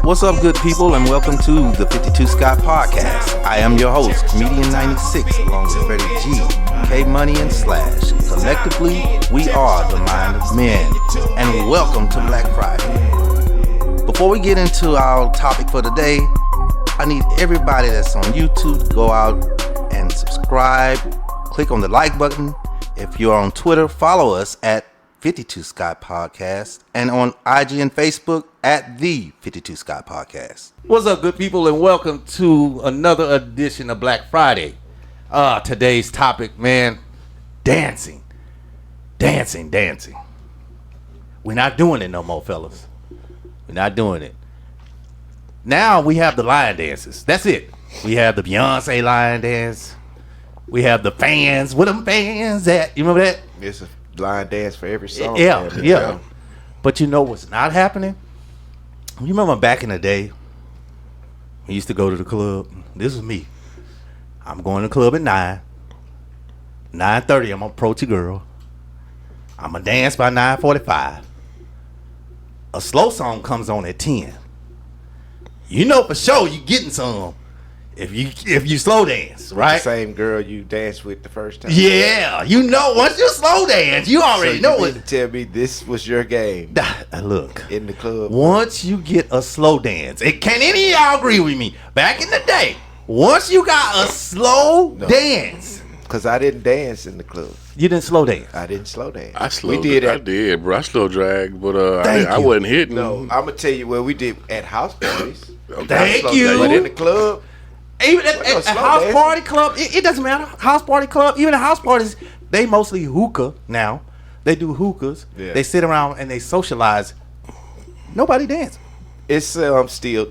What's up, good people, and welcome to the 52 Scott Podcast. I am your host, Comedian 96, along with Freddie G, K Money, and Slash. Collectively, we are the Mind of Men, and welcome to Black Friday. Before we get into our topic for today, I need everybody that's on YouTube to go out and subscribe. Click on the like button. If you're on Twitter, follow us at 52 Scott Podcast, and on IG and Facebook at the 52 Scott Podcast. What's up, good people, and welcome to another edition of Black Friday. Today's topic, man, dancing. We're not doing it no more, fellas. We're not doing it. Now we have the line dances. That's it. We have the Beyonce line dance. We have the fans. Where them fans at? You remember that? It's a line dance for every song. Yeah. But you know what's not happening? You remember back in the day, we used to go to the club. This was me. I'm going to the club at 9. 9:30, I'm going to approach a girl. I'm going to dance by 9:45. A slow song comes on at 10. You know for sure you getting some if you slow dance, right? The same girl you danced with the first time. Yeah, you know, once you slow dance, you already know it. You tell me this was your game. Look, in the club. Once you get a slow dance, can any of y'all agree with me? Back in the day, once you got a slow dance, because I didn't dance in the club. You didn't slow dance. I didn't slow dance. I did, bro. I slow drag, but I wasn't hitting. No, I'm gonna tell you what we did at house parties. Thank you. But in the club. Even at house party club, it doesn't matter. House party club, even the house parties, they mostly hookah now. They do hookahs. Yeah. They sit around and they socialize. Nobody dance. It's some still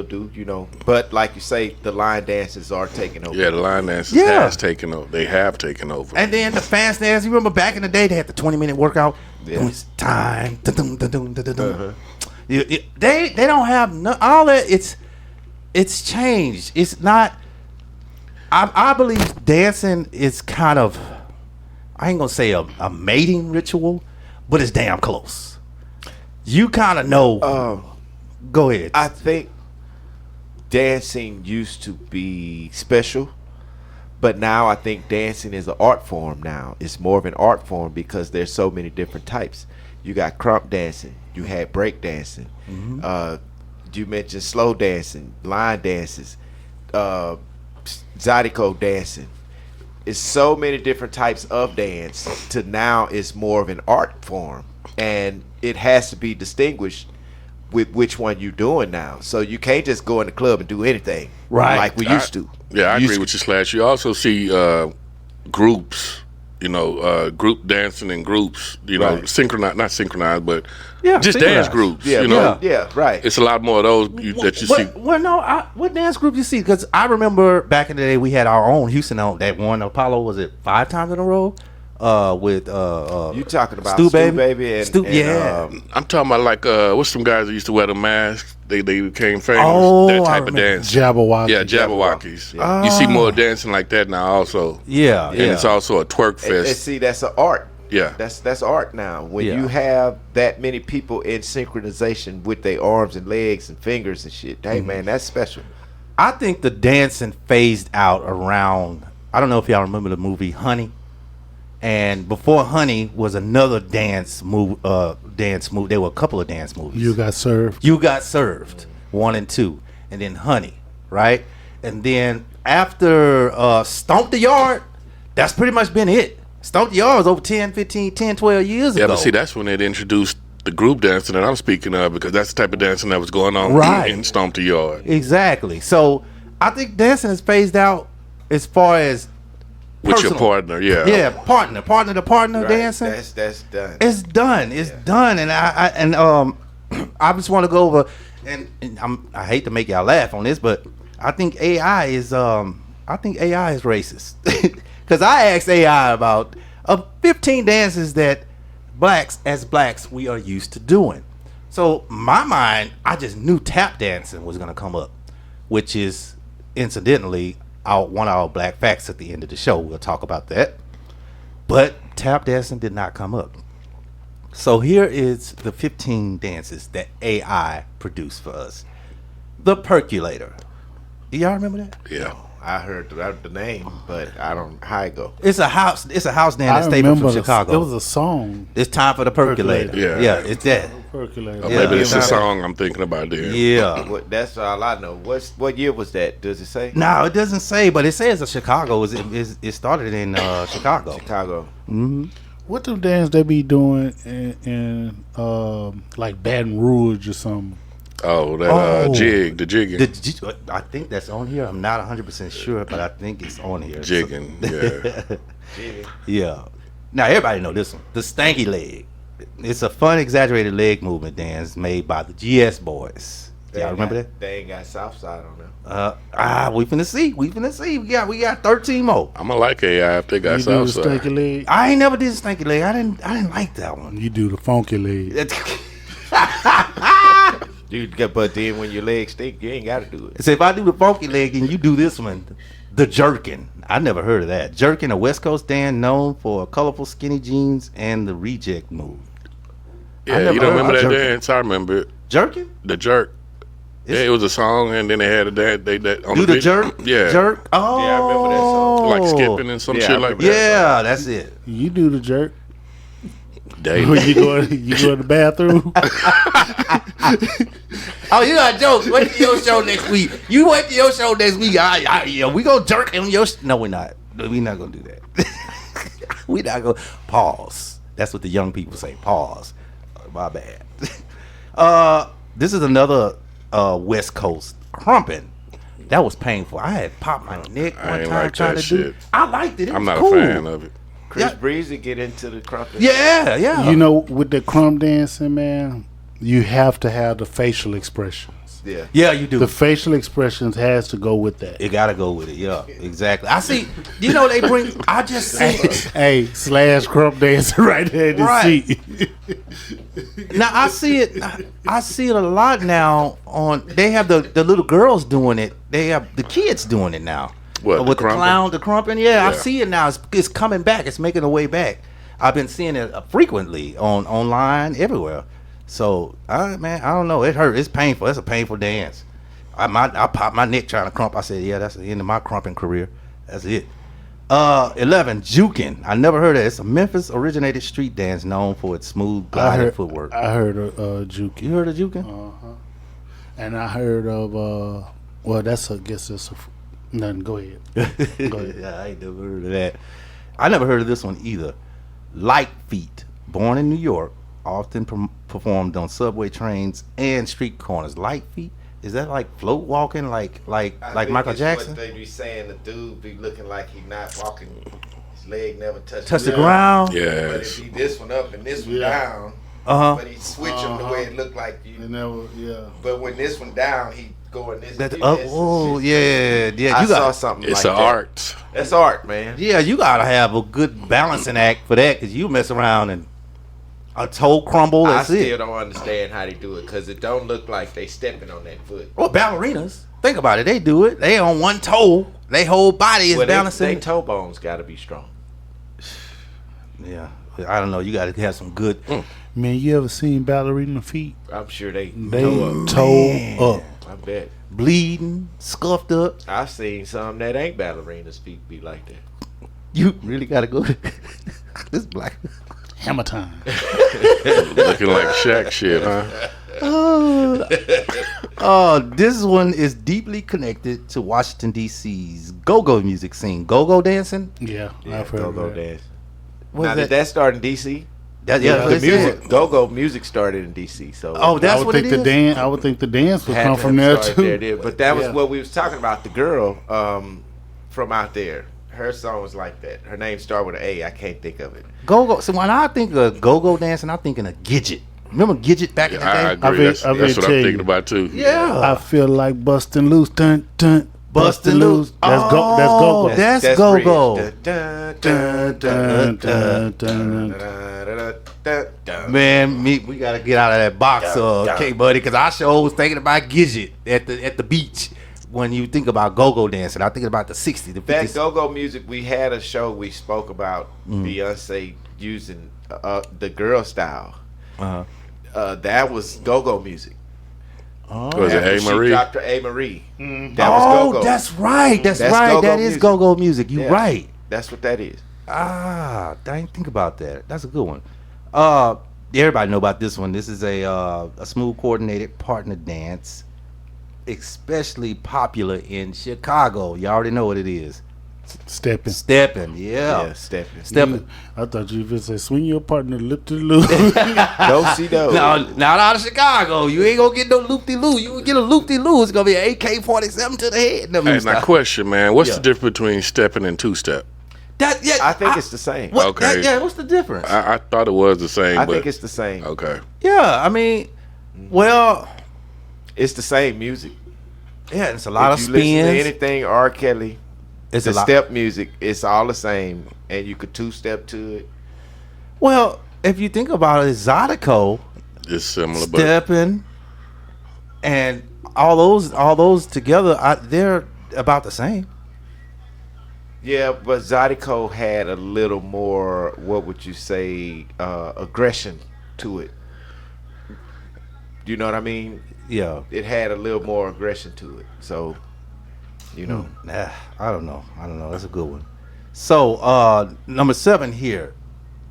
do, you know. But like you say, the line dances are taking over. Yeah, the line dances has taken over. They have taken over. And then the fast dance. You remember back in the day, they had the 20-minute workout. Yeah. It's time. Uh-huh. They don't have all that. It's changed. It's not. I believe dancing is kind of, I ain't gonna say a mating ritual, but it's damn close. You kind of know. Go ahead. I think dancing used to be special, but now I think dancing is an art form. Now it's more of an art form because there's so many different types. You got crump dancing. You had break dancing. Mm-hmm. You mentioned slow dancing, line dances, zydeco dancing. It's so many different types of dance to now it's more of an art form. And it has to be distinguished with which one you're doing now. So you can't just go in the club and do anything like we used to. Yeah, I agree with you, Slash. You also see groups, group dancing in groups, not synchronized, but just dance groups, Yeah, right. It's a lot more of those that you see. Well, no, what dance group you see? Because I remember back in the day we had our own Houston that won Apollo, was it 5 times in a row? With you talking about Stu Baby and I'm talking about like what's some guys that used to wear the masks? They became famous. That type of dance. Jabberwocky. Yeah, Jabberwockies. Yeah. You see more dancing like that now also. Yeah. And it's also a twerk fest. And see, that's an art. Yeah. That's art now. When you have that many people in synchronization with their arms and legs and fingers and shit, hey man, that's special. I think the dancing phased out around, I don't know if y'all remember the movie Honey. And before Honey was another dance move. There were a couple of dance movies. You Got Served. 1 and 2, and then Honey, right? And then after Stomp the Yard, that's pretty much been it. Stomp the Yard was over 12 years ago. Yeah, but see, that's when they introduced the group dancing that I'm speaking of, because that's the type of dancing that was going on in Stomp the Yard. Exactly. So I think dancing is phased out as far as with your partner, yeah, partner to partner dancing. That's done. It's done. It's done. And I just want to go over, and I hate to make y'all laugh on this, but I think AI is racist. Because I asked AI about 15 dances that blacks we are used to doing. So my mind, I just knew tap dancing was gonna come up, which is incidentally one of our black facts at the end of the show. We'll talk about that. But tap dancing did not come up. So here is the 15 dances that AI produced for us. The percolator. Y'all remember that? Yeah. I heard the name, but I don't how it go. It's a house dance I that's staple from remember Chicago. it was a song. It's time for the percolator. Yeah. Yeah, it's that. Percolator. Or Yeah. maybe it's a Yeah. song I'm thinking about then. Yeah. That's all I know. What year was that? Does it say? No, it doesn't say, but it says Chicago. It started in Chicago. Chicago. What them dance they be doing in like Baton Rouge or something? Oh, that Oh. the jigging. I think that's on here. I'm not 100% sure, but I think it's on here. Jigging, yeah. Yeah. Now everybody know this one. The stanky leg. It's a fun, exaggerated leg movement dance made by the GS Boys. Y'all remember that? They ain't got Southside on them. We finna see. We got 13 more. I'm gonna like AI if they got You do the Southside. stinky leg. I ain't never did stanky leg. I didn't like that one. You do the funky leg. But then when your legs stink, you ain't got to do it. So if I do the funky leg and you do this one, the jerkin. I never heard of that. Jerkin, a West Coast dance known for colorful skinny jeans and the reject move. I Yeah, never you don't heard remember of that jerking. dance? I remember it. Jerkin? The jerk. Yeah, it was a song, and then they had a dance. That on Do the vid- jerk? Yeah, Jerk? Oh. Yeah, I remember that song. like skipping and some Yeah, shit I like remember that. Yeah, that's it. You do the jerk. Daily. When you go to the bathroom. Oh, you got jokes. Wait till your show next week. You wait till your show next week. Yeah, we gonna jerk on your. No, we're not. We're not gonna do that. We not gonna pause. That's what the young people say. Pause. My bad. This is another West Coast crumping. That was painful. I had popped my neck I one ain't time like trying that to do. shit. I liked it. It I'm was not cool. a fan of it. Chris Yeah. Breezy get into the crumpet. Yeah. You know, with the crumb dancing, man, you have to have the facial expressions. Yeah. Yeah, you do. The facial expressions has to go with that. It gotta go with it. Yeah, exactly. I see. You know they bring. I just see. Hey, slash crumb dancing right there in the Right. seat. Now I see it. I see it a lot now. They have the little girls doing it. They have the kids doing it now. What, with the the crumping? clown, the crumping? Yeah, I Yeah. see it now. It's coming back. It's making a way back. I've been seeing it frequently online everywhere. So I don't know. It hurt. It's painful. It's a painful dance. I popped my neck trying to crump. I said, yeah, that's the end of my crumping career. That's it. 11, juking. I never heard of it. It's a Memphis originated street dance known for its smooth gliding footwork. I heard of juke. You heard of juking? And I heard of, well, I guess that's nothing. Go ahead. Go ahead. Yeah, I ain't never heard of that. I never heard of this one either. Light Feet, born in New York, often performed on subway trains and street corners. Light Feet? Is that like float walking, like Michael Jackson? What they be saying, the dude be looking like he not walking. His leg never touch The ground? But Yes. if he this one up and this one Yeah. down, Uh-huh. but he switch them the way it looked like you. You never, yeah. But when this one down, he going this. That, do this and oh shit. yeah. I You saw got something It's like an that. art. That's art, man. yeah. You gotta have a good balancing act for that, cause you mess around and a toe crumble. I That's still it. don't understand how they do it because it don't look like they stepping on that foot. Well, ballerinas. Think about it. They do it. They on one toe. They whole body is Well, balancing. they toe bones got to be strong. Yeah. I don't know. You gotta have some good. Man, you ever seen ballerina feet? I'm sure they They toe up. toe up. I bet. Bleeding, scuffed up. I've seen some that ain't ballerinas feet be like that. You really gotta go to this black. Hammer time. Looking like Shaq shit, huh? This one is deeply connected to Washington D.C.'s go-go music scene. Go-go dancing. Yeah, Yeah, I've heard go-go of that. dance. What Now, is did that start in D.C.? That, Yeah, that's what The it said. music, go-go music started in D.C. So Oh, that's I would what it think the is. dance. I would think the dance would had come to from have there started too. But that was Yeah. what we was talking about. The girl from out there, her song was like that. Her name started with an A. I can't think of it. Go-go. So when I think of go-go dancing, I'm thinking of Gidget. Remember Gidget back in the I day? agree. I That's bet what tell I'm you. thinking about too. Yeah. I feel like busting loose. Dun dun. Bustin' loose. That's go. That's Oh, go. that's go-go. Bridge. Dun, Dun, dun, dun, dun. Man, we gotta get out of that box, K buddy, because I sure was thinking about Gidget at the beach. When you think about go-go dancing, I think about the 60s, the 50s. That go-go music, we had a show we spoke about Beyonce using the girl style. That was go-go music. Was it After A. she Marie? dropped her A. Marie. That was go-go. That's right. That's That's right. go-go That is music. go-go music. You're Yeah. right. That's what that is. I didn't think about that. That's a good one. Everybody know about this one. This is a smooth coordinated partner dance, especially popular in Chicago. You already know what it is. Stepping. Stepping, yeah. Yeah, stepping. Stepping. I thought you would say swing your partner lip to loo. Do-si-do. Now, not out of Chicago. You ain't gonna get no loop-de-loo. You will get a loop-de-loo. It's gonna be an AK-47 to the head. Hey, now question, man. What's the difference between stepping and two-step? I think it's the same. What, Okay. what's the difference? I thought it was the same. I but, think it's the same. okay. Yeah, I mean, well, It's the same music. yeah, it's a lot of If you listen to spins. anything R. Kelly, It's the a lot. step music, it's all the same, and you could two-step to it. Well, if you think about it, Zydeco, It's similar, but stepping, and all those together, they're about the same. Yeah, but Zydeco had a little more, what would you say, aggression to it. You know what I mean? Yeah. It had a little more aggression to it. So, you know. Nah, I don't know. That's a good one. So, number 7 here,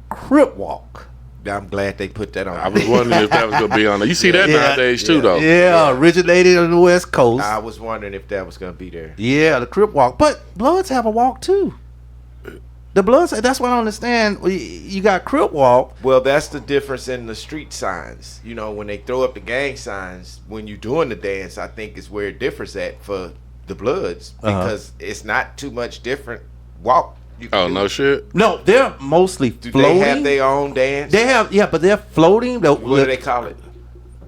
Crip Walk. I'm glad they put that on. I was wondering if that was going to be on there. You see that nowadays, too, though. Yeah, originated on the West Coast. I was wondering if that was going to be there. Yeah, the Crip Walk. But Bloods have a walk, too. The Bloods, that's what I don't understand. You got Crip Walk. Well, that's the difference in the street signs. You know, when they throw up the gang signs, when you're doing the dance, I think is where it differs at for the Bloods. Because it's not too much different walk. You can Oh, do. no shit? No, they're mostly Do floating. they have their own dance? They have, yeah, but they're floating. What do they call it?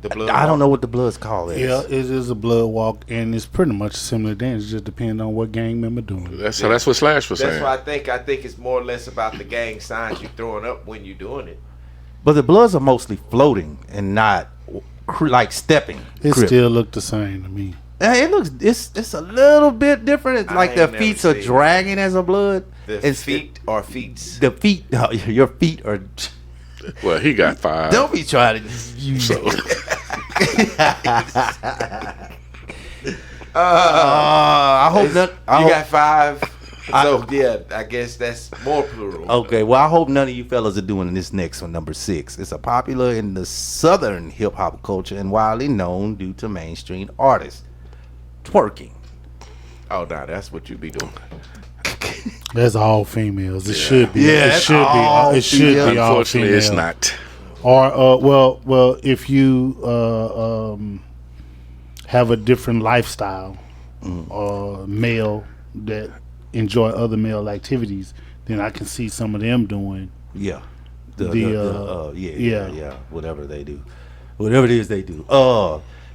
The Blood I don't walk? know what the Bloods call it. Yeah, it is a blood walk, and it's pretty much a similar dance. It just depends on what gang member doing it. So that's what Slash was That's saying. why I think it's more or less about the gang signs you're throwing up when you're doing it. But the Bloods are mostly floating and not like stepping. It Crip. still look the same to me. It looks it's a little bit different. It's I like the ain't never feet are seen it. dragging as a blood. The It's- feet or feets. The feet, your feet are. Well, he got 5. Don't be trying to use. So, I hope not. You got 5. So yeah, I guess that's more plural. Okay, well, I hope none of you fellas are doing this next one, number 6. It's a popular in the southern hip hop culture and widely known due to mainstream artists. Twerking. Oh, no, that's what you be doing. That's all females. It should be. Yeah, it that's should be. all It should be all unfortunately, females. it's not. Or well, if you have a different lifestyle, or male that enjoy other male activities, then I can see some of them doing. Yeah. Yeah. Whatever they do. Whatever it is they do.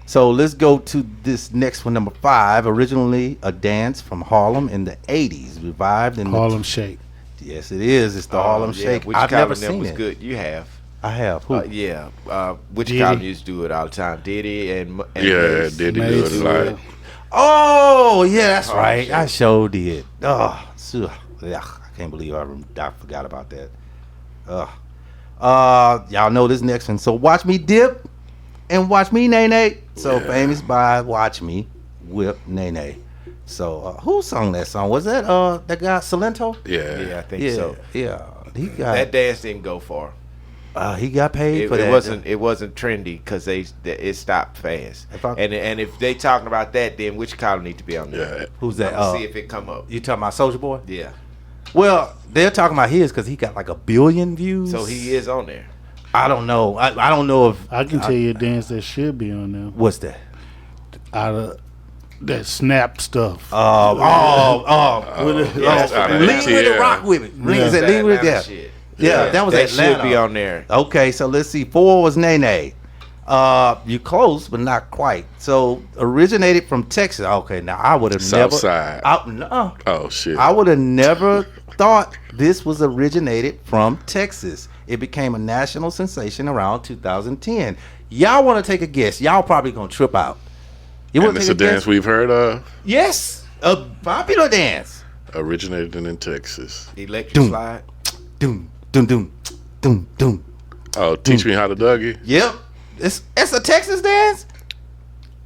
So let's go to this next one, number 5. Originally a dance from Harlem in the 80s, revived in Harlem Shake. Yes, it is. It's the Harlem Shake. Which I've column never them seen was it. good. You have. I have. Who? Yeah. Which Diddy. column used to do it all the time? Diddy and Yeah, Mace. did he do it a lot? Oh, yeah, that's Harlem right. Shake. I sure did. Oh, I can't believe I forgot about that. Y'all know this next one. So watch me dip and watch me nay nay. So famous by Watch Me Whip Nay Nay. So who sung that song? Was that that guy Salento? Yeah, I think Yeah, so. yeah. He got That dance didn't go far. he got paid It, for that. it wasn't trendy because it stopped fast. If I- And if they talking about that, then which column need to be on there? Yeah. Who's that? Let's see if it come up. You talking about Soulja Boy? Yeah. Well, they're talking about his because he got like 1 billion views. So he is on there. I don't know. I don't know if I can tell you a dance that should be on there. what's that? Out of that snap stuff. Lean That's out of with it, ATL. rock with it. Lean, Yeah. is it lean with it? Atlanta Yeah. shit. Yeah, that was that Atlanta. should be on there. Okay, so let's see. 4 was Nene. You close, but not quite. So originated from Texas. Okay, now I would have never. Southside. No, Oh, shit. I would have never thought this was originated from Texas. It became a national sensation around 2010. Y'all want to take a guess? Y'all probably gonna trip out. You And want to it's take a a dance guess? we've heard of. Yes, a popular dance. Originated in Texas. Electric Doom. slide. Doom, doom, doom, doom, doom. Oh, teach me how to Dougie. Yep. It's a Texas dance?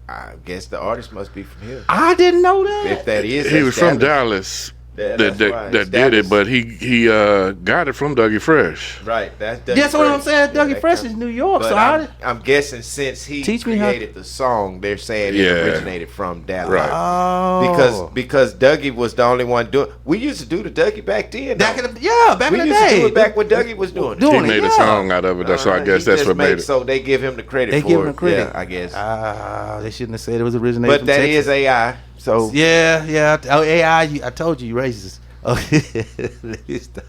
I guess the artist must be from here. I didn't know that. If that is, He was from established. Dallas. That's right. That did it, but he got it from Dougie Fresh. Right, that's Dougie That's what I'm Fresh. saying. Yeah, Dougie that Fresh comes- is New York, But so I'm guessing since he Teach me how- created the song, they're saying Yeah. it originated from Dallas. Right. Oh. Because Dougie was the only one doing. We used to do the Dougie back then. back though. in the back we in the used day. to do it back when Dougie was doing it. He Doing it, made a yeah. song out of it. That's why I He guess that's just what made it. So they give him the credit They for give it. him credit. Yeah, I guess. They shouldn't have said it was originated But from that Texas. is AI. So Yeah. Oh, AI, I told you, you racist. Okay. Let me stop.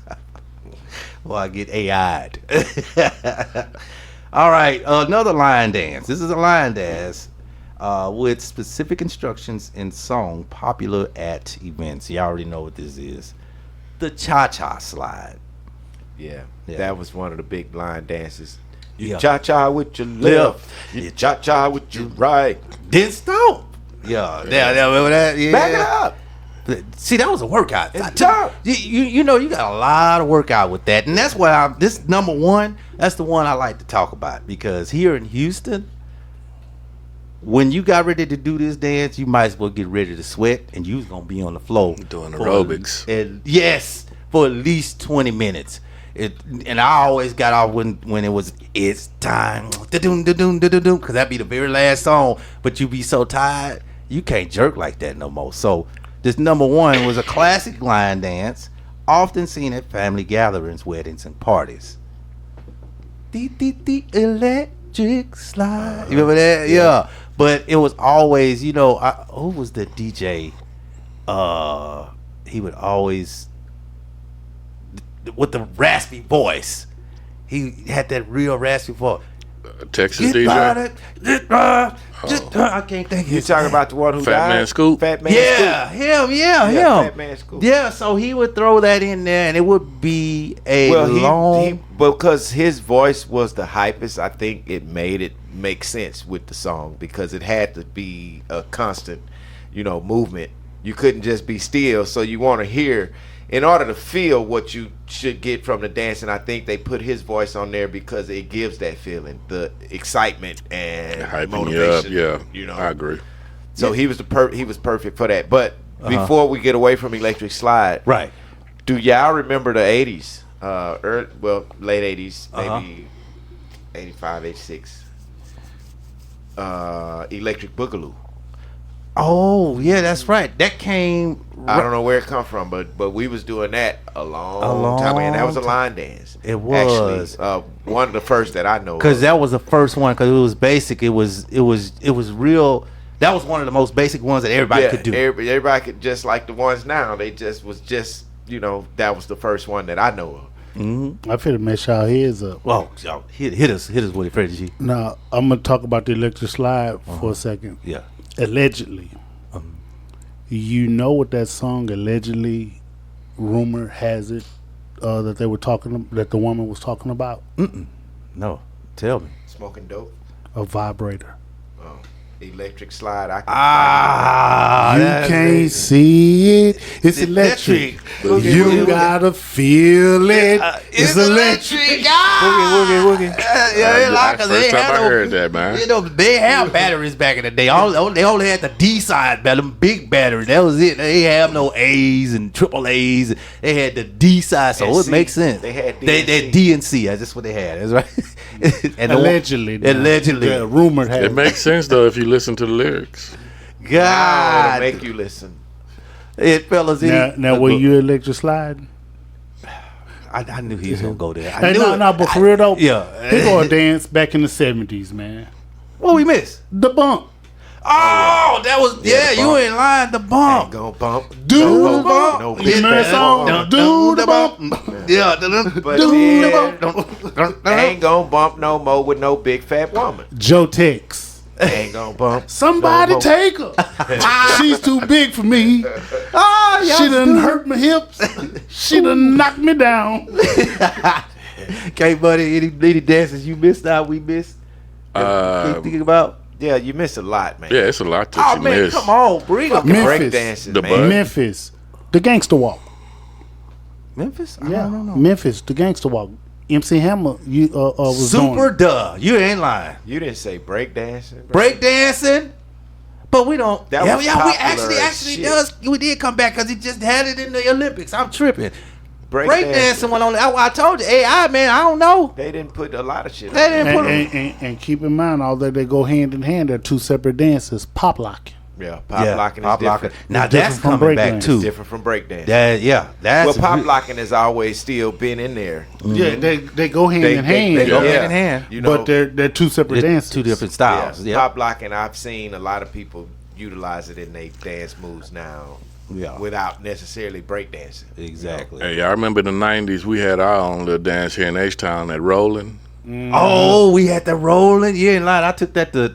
Well, I get AI'd. All right, another line dance. This is a line dance with specific instructions and song popular at events. You already know what this is. The cha-cha slide. yeah, Yeah. that was one of the big line dances. You Yeah. cha cha with your left. You cha cha with your right. Then stomp. Yeah, remember that? Yeah. Back it up. See, that was a workout. It's tough. You know, you got a lot of workout with that, and that's why this number one. That's the one I like to talk about because here in Houston, when you got ready to do this dance, you might as well get ready to sweat, and you was gonna be on the floor Doing for aerobics. yes, for at least 20 minutes. And I always got off when it was it's time because that'd be the very last song, but you be so tired you can't jerk like that no more. So this number one was a classic line dance, often seen at family gatherings, weddings, and parties. The electric slide. You remember that? Yeah. But it was always, you know, who was the DJ? He would always with the raspy voice. He had that real raspy voice. Texas Get DJ. I can't think of You his talking name. about the one who Fat died? Man Scoop? Fat Man Yeah, Scoop. him. Fat Man Scoop. Yeah, so he would throw that in there, and it would be a Well, long. because his voice was the hypest, I think it made it make sense with the song because it had to be a constant, movement. You couldn't just be still, so you want to hear. In order to feel what you should get from the dance, and I think they put his voice on there because it gives that feeling, the excitement and Hyping you up, motivation. yeah. I agree. So he was he was perfect for that. But before we get away from Electric Slide, Right. do y'all remember the 80s? Late 80s, maybe 85, 86. Electric Boogaloo. Oh, yeah, that's right. That came. I don't know where it come from, but we was doing that a long time ago, and that was a line dance. It was. Actually, one of the first that I know. Because of. that was the first one. Because it was basic. It was real. That was one of the most basic ones that everybody could do. Everybody could, just like the ones now. They just was that was the first one that I know of. I feel to mess y'all heads up. Well, hit us with it, Freddie G. Now, I'm going to talk about the electric slide for a second. Yeah. Allegedly. You know what that song allegedly, rumor has it, that they were that the woman was talking about? No, tell me. Smoking dope. A vibrator. Electric Slide. I You that's can't see it. It's electric. You gotta feel it. It's electric. Woogie. Yeah, like That's the first time I heard that, man. You know, they have batteries back in the day. They only had the D side, them big batteries. That was it. They have no A's and triple A's. They had the D side, so And it C. makes sense. They had D they and had C. D and C. That's what they had. That's right. And Allegedly. Allegedly. Rumor has It makes sense though if you listen to the lyrics. I'll God, make you listen. it fellas. Now were you electric slide? I knew he was gonna go there. Hey, but for real though, yeah. people are dance back in the 70s, man. What we missed? The bump. Oh, that was the you bump. ain't lying. The Ain't bump. gonna bump. Do no, the bump. No, You remember that song? Do the bump. Yeah. But Do yeah, the bump. ain't gonna bump no more with no big fat woman. Joe Tex. Ain't gonna bump. Somebody no more. take her. She's too big for me. She done hurt my hips. She done knocked me down. Okay, buddy. Any dances you missed out? We missed. Thinking about. Yeah, you miss a lot, man. Yeah, it's a lot that Oh you man, miss. come on, bring up Memphis. Break dances, The man. bud. Memphis. The gangster walk. Memphis. Yeah. Memphis. The gangster walk. MC Hammer was Super doing. duh. You ain't lying. You didn't say breakdancing. Breakdancing. But we don't. That yeah, was we popular actually as shit. we did come back because he just had it in the Olympics. I'm tripping. Breakdancing. Breakdancing went on. I told you, AI man. I don't know. They didn't put a lot of shit. They on didn't put. And keep in mind, although they go hand in hand, they're two separate dances. Pop locking. Yeah, pop locking is pop different. locking. Now It's that's different from coming back breakdance. too. Different from breakdance. That's Well, pop locking has always still been in there. Yeah, they go hand in hand. they go yeah. hand in hand. You know, But they're two separate dances. Two different styles. yeah, Yeah. pop locking. I've seen a lot of people utilize it in their dance moves now, Yeah. without necessarily breakdancing. Exactly. Hey, I remember in the 90s, we had our own little dance here in H-Town at Rolling. Oh, we had the rolling. You ain't lying. I took that to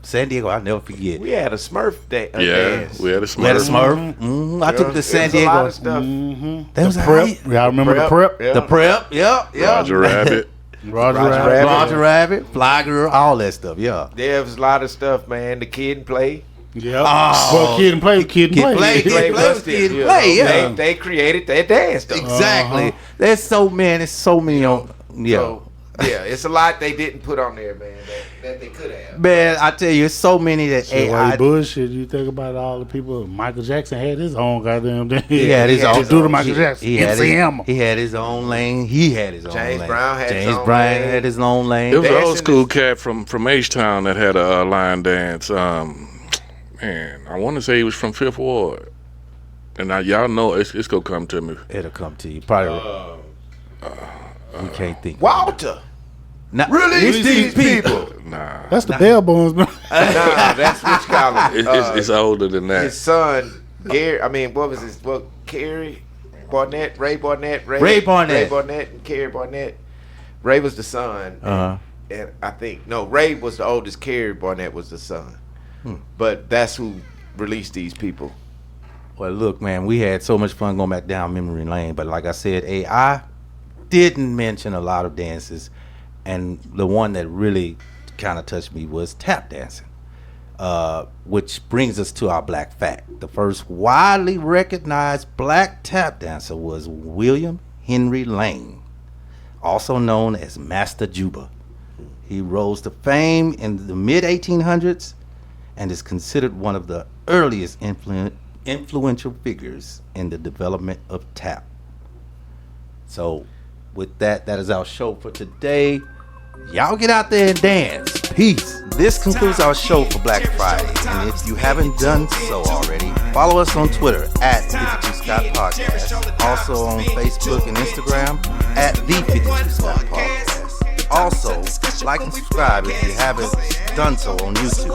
San Diego. I'll never forget. We had a Smurf Yeah, dance. we had a We had a Smurf. Smurf. I took it to It San was a lot Diego. of stuff. That was Prep. Yeah, I remember the prep. Yeah. The prep. Yep. Roger Rabbit. Roger Roger Rabbit. Rabbit. Roger Rabbit, Fly Girl, all that stuff. Yeah. There was a lot of stuff, man. The Kid and Play. Yeah. Oh. Well, kid and play. Kid Play. Kid Play was was Kid you Play, know, yeah. They created their dance. Though. Exactly. There's so many on. Yeah. So, yeah, it's a lot they didn't put on there, man, that they could have. Man, I tell you, it's so many that Shit, while AI. you bullshit, you think about all the people. Michael Jackson had his own goddamn thing. He had his own. Do the Michael Jackson. He had MC Hammer. he had his own lane. He had his own James lane. Brown had his James own Brown lane. had his own lane. It was an Dancing old school is- cat from H-Town that had a line dance. Man, I want to say he was from Fifth Ward. And y'all know it's going to come to me. It'll come to you. Probably. We can't think. Walter. Now, Release these people. Nah. That's the Bell Bones, man. Nah, that's what you call it. It's older than that. His son, Gary. I mean, what was his? Well, Carrie Barnett, Ray Barnett, Ray Barnett. and Carrie Barnett. Ray was the son, and I think Ray was the oldest. Carrie Barnett was the son, but that's who released these people. Well, look, man, we had so much fun going back down memory lane, but like I said, AI didn't mention a lot of dances, and the one that really kind of touched me was tap dancing, which brings us to our black fact. The first widely recognized black tap dancer was William Henry Lane, also known as Master Juba. He rose to fame in the mid-1800s and is considered one of the earliest influential figures in the development of tap. So with that is our show for today. Y'all get out there and dance. Peace. This concludes our show for Black Friday. And if you haven't done so already, follow us on Twitter at 52 Scott Podcast. Also on Facebook and Instagram at the 52 Scott Podcast. Also, like and subscribe if you haven't done so on YouTube.